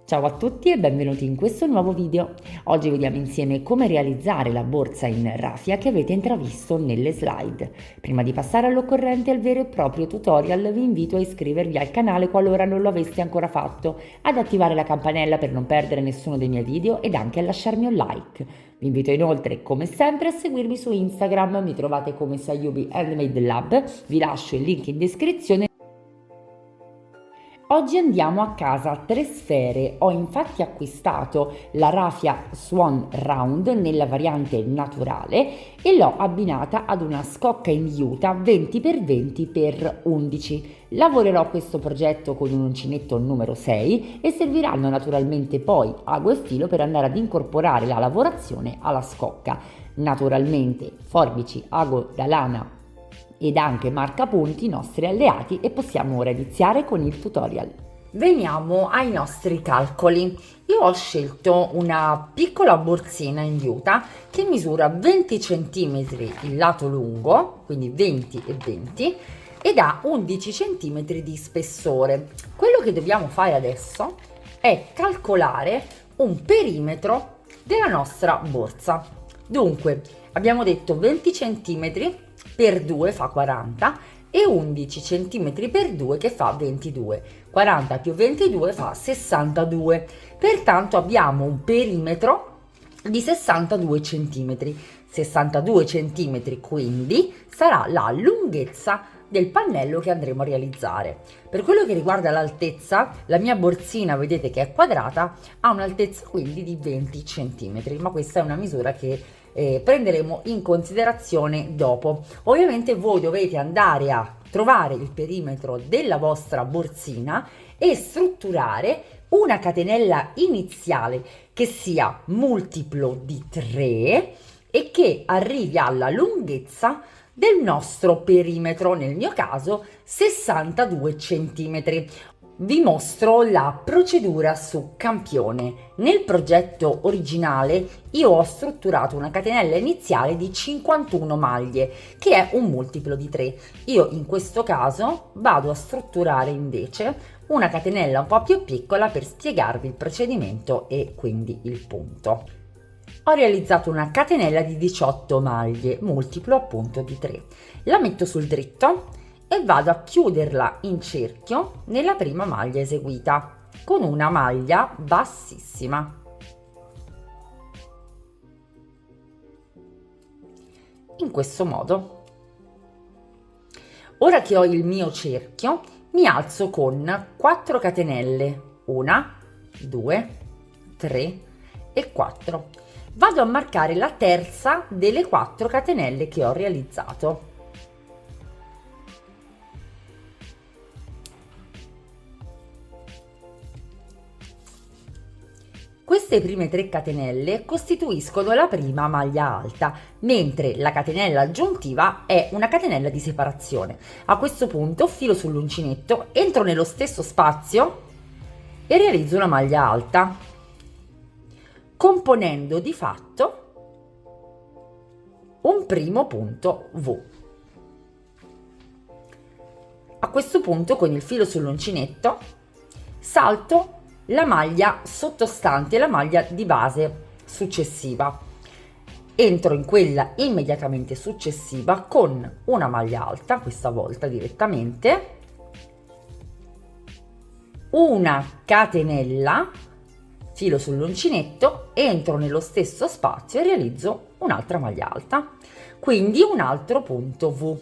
Ciao a tutti e benvenuti in questo nuovo video. Oggi vediamo insieme come realizzare la borsa in raffia che avete intravisto nelle slide. Prima di passare all'occorrente e al vero e proprio tutorial vi invito a iscrivervi al canale qualora non lo aveste ancora fatto, ad attivare la campanella per non perdere nessuno dei miei video ed anche a lasciarmi un like. Vi invito inoltre, come sempre, a seguirmi su Instagram, mi trovate come Sayubi Handmade Lab, vi lascio il link in descrizione. Oggi andiamo a casa 3 sfere, ho infatti acquistato la raffia Swan Round nella variante naturale e l'ho abbinata ad una scocca in juta 20x20x11. Lavorerò questo progetto con un uncinetto numero 6 e serviranno naturalmente poi ago e filo per andare ad incorporare la lavorazione alla scocca. Naturalmente forbici, ago da lana ed anche marcapunti i nostri alleati e possiamo ora iniziare con il tutorial. Veniamo ai nostri calcoli. Io ho scelto una piccola borsina in juta che misura 20 cm il lato lungo, quindi 20 e 20, ed ha 11 cm di spessore. Quello che dobbiamo fare adesso è calcolare un perimetro della nostra borsa. Dunque, abbiamo detto 20 cm per 2 fa 40 e 11 cm per 2 che fa 22. 40 più 22 fa 62. Pertanto abbiamo un perimetro di 62 cm. 62 cm quindi sarà la lunghezza del pannello che andremo a realizzare. Per quello che riguarda l'altezza, la mia borsina, vedete che è quadrata, ha un'altezza quindi di 20 cm, ma questa è una misura che prenderemo in considerazione dopo. Ovviamente voi dovete andare a trovare il perimetro della vostra borsina e strutturare una catenella iniziale che sia multiplo di 3 e che arrivi alla lunghezza del nostro perimetro, nel mio caso 62 cm. Vi mostro la procedura su campione. Nel progetto originale io ho strutturato una catenella iniziale di 51 maglie, che è un multiplo di 3. Io in questo caso vado a strutturare invece una catenella un po' più piccola per spiegarvi il procedimento e quindi il punto. Ho realizzato una catenella di 18 maglie, multiplo appunto di 3. La metto sul dritto e vado a chiuderla in cerchio nella prima maglia eseguita con una maglia bassissima. In questo modo. Ora che ho il mio cerchio, mi alzo con 4 catenelle, 1, 2, 3 e 4. Vado a marcare la terza delle 4 catenelle che ho realizzato. Queste prime 3 catenelle costituiscono la prima maglia alta, mentre la catenella aggiuntiva è una catenella di separazione. A questo punto filo sull'uncinetto, entro nello stesso spazio e realizzo una maglia alta, componendo di fatto un primo punto V. A questo punto con il filo sull'uncinetto salto la maglia sottostante, la maglia di base successiva. Entro in quella immediatamente successiva con una maglia alta, questa volta direttamente, una catenella, filo sull'uncinetto, entro nello stesso spazio e realizzo un'altra maglia alta, quindi un altro punto V.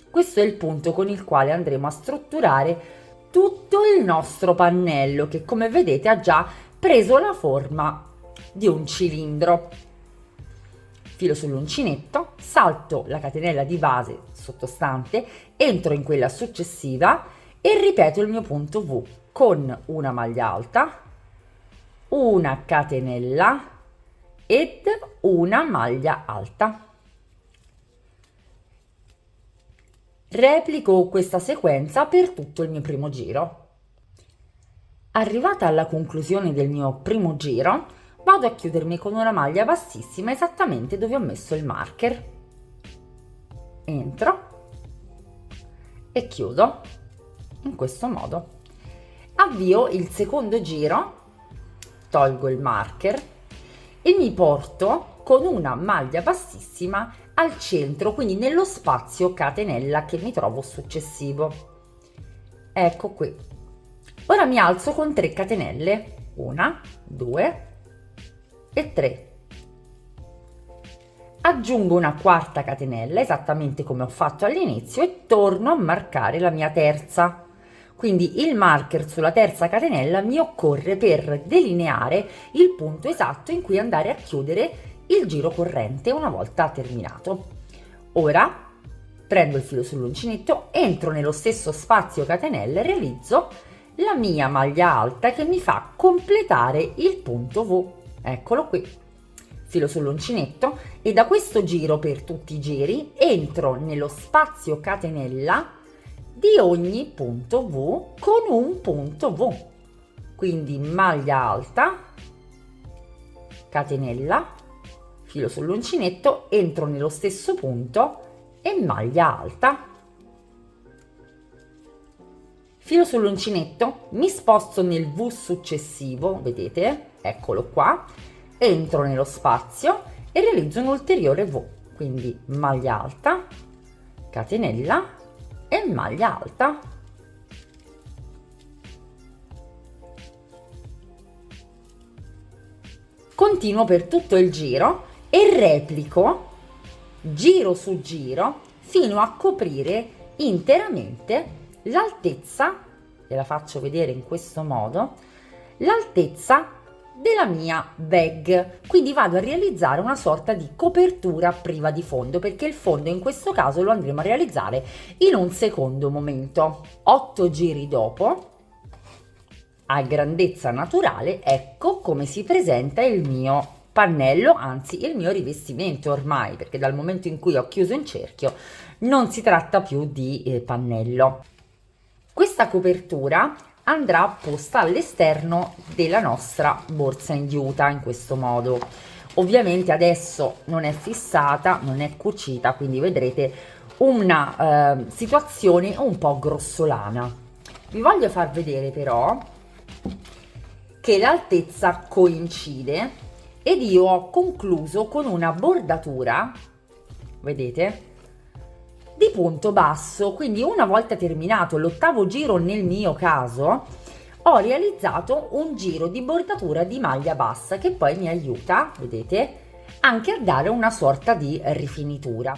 Questo è il punto con il quale andremo a strutturare tutto il nostro pannello che, come vedete, ha già preso la forma di un cilindro. Filo sull'uncinetto, salto la catenella di base sottostante, entro in quella successiva e ripeto il mio punto V con una maglia alta, una catenella ed una maglia alta. Replico questa sequenza per tutto il mio primo giro. Arrivata alla conclusione del mio primo giro, vado a chiudermi con una maglia bassissima esattamente dove ho messo il marker. Entro e chiudo in questo modo. Avvio il secondo giro tolgo il marker e mi porto con una maglia bassissima al centro, quindi nello spazio catenella che mi trovo successivo. Ecco qui. Ora mi alzo con 3 catenelle, 1, 2 e 3. Aggiungo una quarta catenella esattamente come ho fatto all'inizio e torno a marcare la mia terza. Quindi il marker sulla terza catenella mi occorre per delineare il punto esatto in cui andare a chiudere il giro corrente una volta terminato. Ora prendo il filo sull'uncinetto, entro nello stesso spazio catenelle e realizzo la mia maglia alta che mi fa completare il punto V. Eccolo qui. Filo sull'uncinetto e da questo giro per tutti i giri entro nello spazio catenella di ogni punto V con un punto V. Quindi maglia alta, catenella, filo sull'uncinetto, entro nello stesso punto e maglia alta. Filo sull'uncinetto, mi sposto nel V successivo, vedete? Eccolo qua. Entro nello spazio e realizzo un ulteriore V, quindi maglia alta, catenella e maglia alta. Continuo per tutto il giro e replico giro su giro fino a coprire interamente l'altezza, ve la faccio vedere in questo modo, l'altezza della mia bag. Quindi vado a realizzare una sorta di copertura priva di fondo, perché il fondo in questo caso lo andremo a realizzare in un secondo momento. 8 giri dopo, a grandezza naturale, ecco come si presenta il mio pannello, anzi il mio rivestimento ormai, perché dal momento in cui ho chiuso in cerchio non si tratta più di pannello. Questa copertura andrà apposta all'esterno della nostra borsa in diuta in questo modo. Ovviamente adesso non è fissata, non è cucita, quindi vedrete una situazione un po' grossolana. Vi voglio far vedere però che l'altezza coincide ed io ho concluso con una bordatura, vedete, di punto basso. Quindi una volta terminato l'8º giro nel mio caso ho realizzato un giro di bordatura di maglia bassa che poi mi aiuta, vedete, anche a dare una sorta di rifinitura.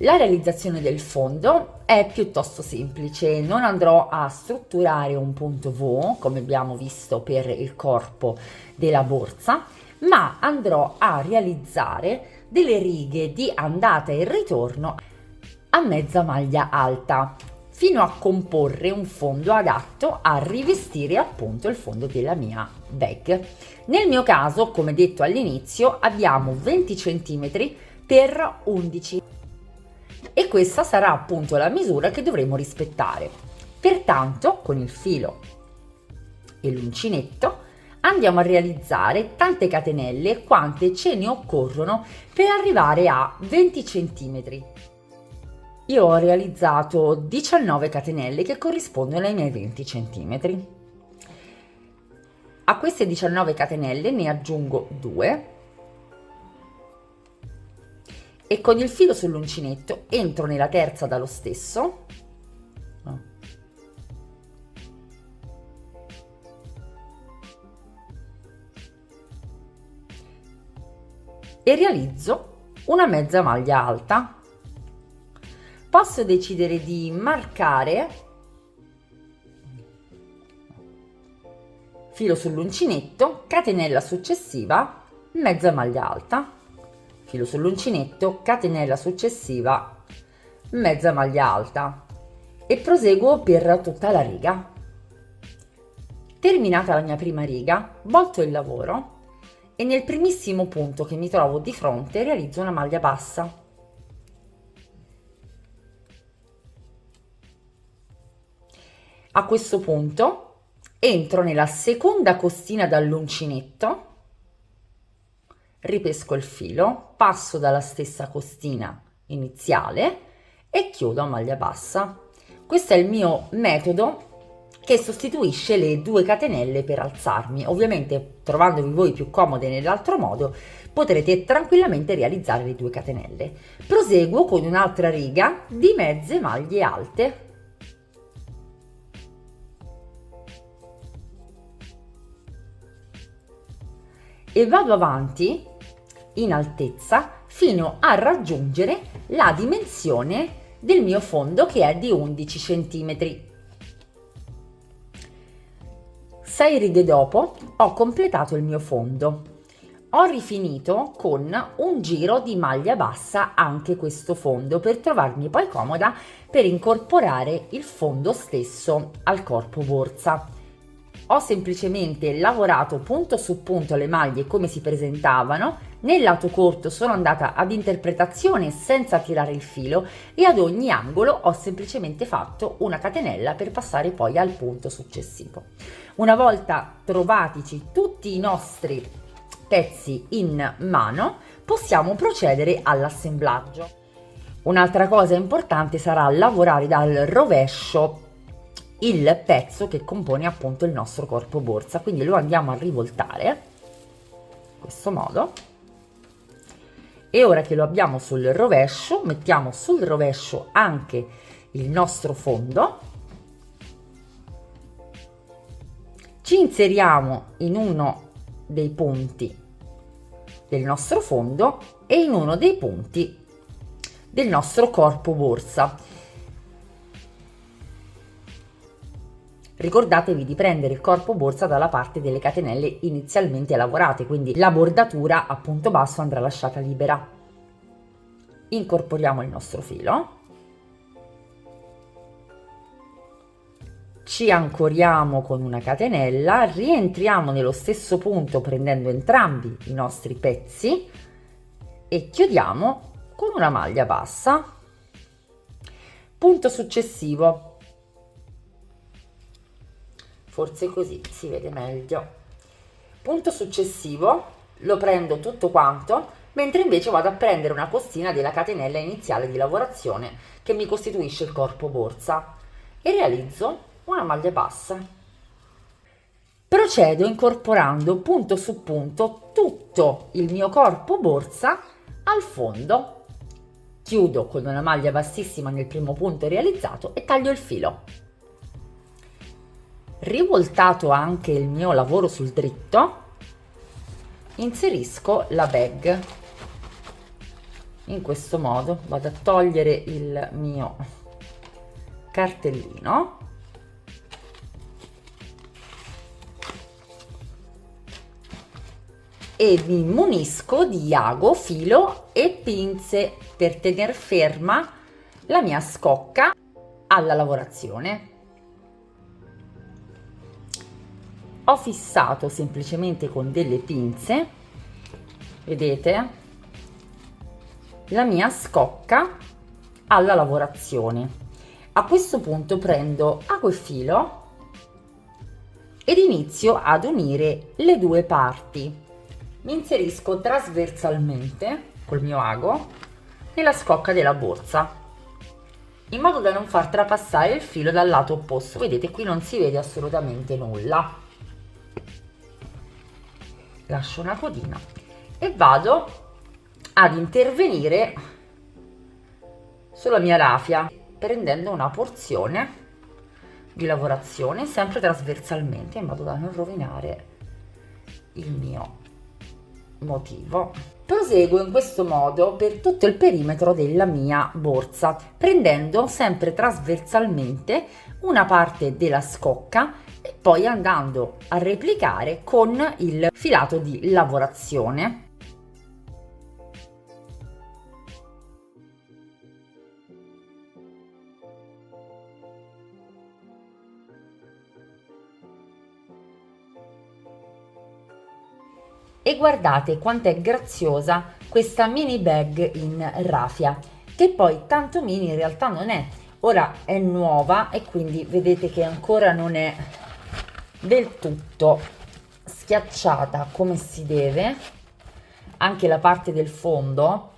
La realizzazione del fondo è piuttosto semplice, non andrò a strutturare un punto V come abbiamo visto per il corpo della borsa, ma andrò a realizzare delle righe di andata e ritorno a mezza maglia alta fino a comporre un fondo adatto a rivestire appunto il fondo della mia bag. Nel mio caso, come detto all'inizio, abbiamo 20 cm per 11 e questa sarà appunto la misura che dovremo rispettare. Pertanto, con il filo e l'uncinetto andiamo a realizzare tante catenelle quante ce ne occorrono per arrivare a 20 cm. Io ho realizzato 19 catenelle che corrispondono ai miei 20 cm. A queste 19 catenelle ne aggiungo 2 e con il filo sull'uncinetto entro nella terza dallo stesso e realizzo una mezza maglia alta. Posso decidere di marcare filo sull'uncinetto, catenella successiva, mezza maglia alta, filo sull'uncinetto, catenella successiva, mezza maglia alta e proseguo per tutta la riga. Terminata la mia prima riga, volto il lavoro e nel primissimo punto che mi trovo di fronte realizzo una maglia bassa. A questo punto entro nella seconda costina dall'uncinetto, ripesco il filo, passo dalla stessa costina iniziale e chiudo a maglia bassa. Questo è il mio metodo che sostituisce le 2 catenelle per alzarmi. Ovviamente, trovandovi voi più comode nell'altro modo, potrete tranquillamente realizzare le 2 catenelle. Proseguo con un'altra riga di mezze maglie alte. E vado avanti in altezza fino a raggiungere la dimensione del mio fondo, che è di 11 cm. 6 righe dopo ho completato il mio fondo. Ho rifinito con un giro di maglia bassa anche questo fondo, per trovarmi poi comoda per incorporare il fondo stesso al corpo borsa. Ho semplicemente lavorato punto su punto le maglie come si presentavano. Nel lato corto sono andata ad interpretazione senza tirare il filo, e ad ogni angolo ho semplicemente fatto una catenella per passare poi al punto successivo. Una volta trovatici tutti i nostri pezzi in mano, possiamo procedere all'assemblaggio. Un'altra cosa importante sarà lavorare dal rovescio il pezzo che compone appunto il nostro corpo borsa, quindi lo andiamo a rivoltare in questo modo, e ora che lo abbiamo sul rovescio, mettiamo sul rovescio anche il nostro fondo, ci inseriamo in uno dei punti del nostro fondo e in uno dei punti del nostro corpo borsa. Ricordatevi di prendere il corpo borsa dalla parte delle catenelle inizialmente lavorate, quindi la bordatura a punto basso andrà lasciata libera. Incorporiamo il nostro filo, ci ancoriamo con una catenella, rientriamo nello stesso punto prendendo entrambi i nostri pezzi e chiudiamo con una maglia bassa. Punto successivo. Forse così si vede meglio. Punto successivo, lo prendo tutto quanto, mentre invece vado a prendere una postina della catenella iniziale di lavorazione che mi costituisce il corpo borsa, e realizzo una maglia bassa. Procedo incorporando punto su punto tutto il mio corpo borsa al fondo. Chiudo con una maglia bassissima nel primo punto realizzato e taglio il filo. Rivoltato anche il mio lavoro sul dritto, inserisco la bag in questo modo. Vado a togliere il mio cartellino e mi munisco di ago, filo e pinze per tenere ferma la mia scocca alla lavorazione. Ho fissato semplicemente con delle pinze, vedete, la mia scocca alla lavorazione. A questo punto prendo ago e filo ed inizio ad unire le 2 parti. Mi inserisco trasversalmente col mio ago nella scocca della borsa, in modo da non far trapassare il filo dal lato opposto. Vedete, qui non si vede assolutamente nulla. Lascio una codina e vado ad intervenire sulla mia rafia prendendo una porzione di lavorazione sempre trasversalmente, in modo da non rovinare il mio motivo. Proseguo in questo modo per tutto il perimetro della mia borsa, prendendo sempre trasversalmente una parte della scocca e poi andando a replicare con il filato di lavorazione. E guardate quanto è graziosa questa mini bag in raffia, che poi tanto mini in realtà non è. Ora è nuova e quindi vedete che ancora non è del tutto schiacciata come si deve. Anche la parte del fondo,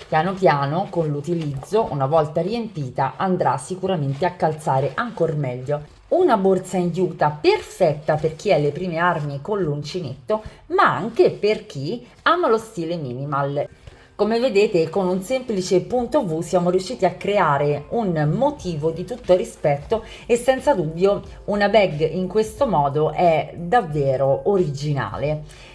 piano piano, con l'utilizzo, una volta riempita, andrà sicuramente a calzare ancora meglio. Una borsa in juta perfetta per chi ha le prime armi con l'uncinetto, ma anche per chi ama lo stile minimal. Come vedete, con un semplice punto V siamo riusciti a creare un motivo di tutto rispetto e senza dubbio una bag in questo modo è davvero originale.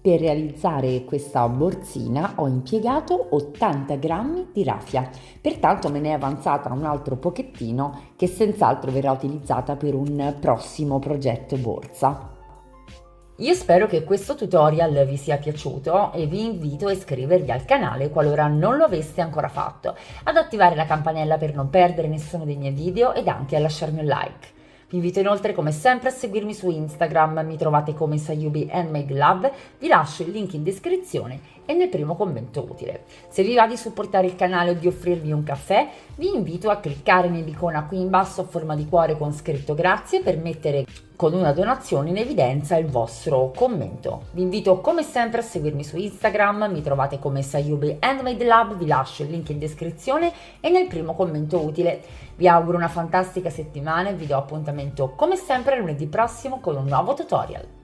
Per realizzare questa borsina ho impiegato 80 grammi di raffia, pertanto me ne è avanzata un altro pochettino che senz'altro verrà utilizzata per un prossimo progetto borsa. Io spero che questo tutorial vi sia piaciuto e vi invito a iscrivervi al canale qualora non lo aveste ancora fatto, ad attivare la campanella per non perdere nessuno dei miei video ed anche a lasciarmi un like. Vi invito inoltre come sempre a seguirmi su Instagram, mi trovate come Sayubi Handmade Lab, vi lascio il link in descrizione e nel primo commento utile. Se vi va di supportare il canale o di offrirvi un caffè, vi invito a cliccare nell'icona qui in basso a forma di cuore con scritto grazie per mettere con una donazione in evidenza il vostro commento. Vi invito come sempre a seguirmi su Instagram, mi trovate come Sayubi Handmade Lab, vi lascio il link in descrizione e nel primo commento utile. Vi auguro una fantastica settimana e vi do appuntamento come sempre lunedì prossimo con un nuovo tutorial.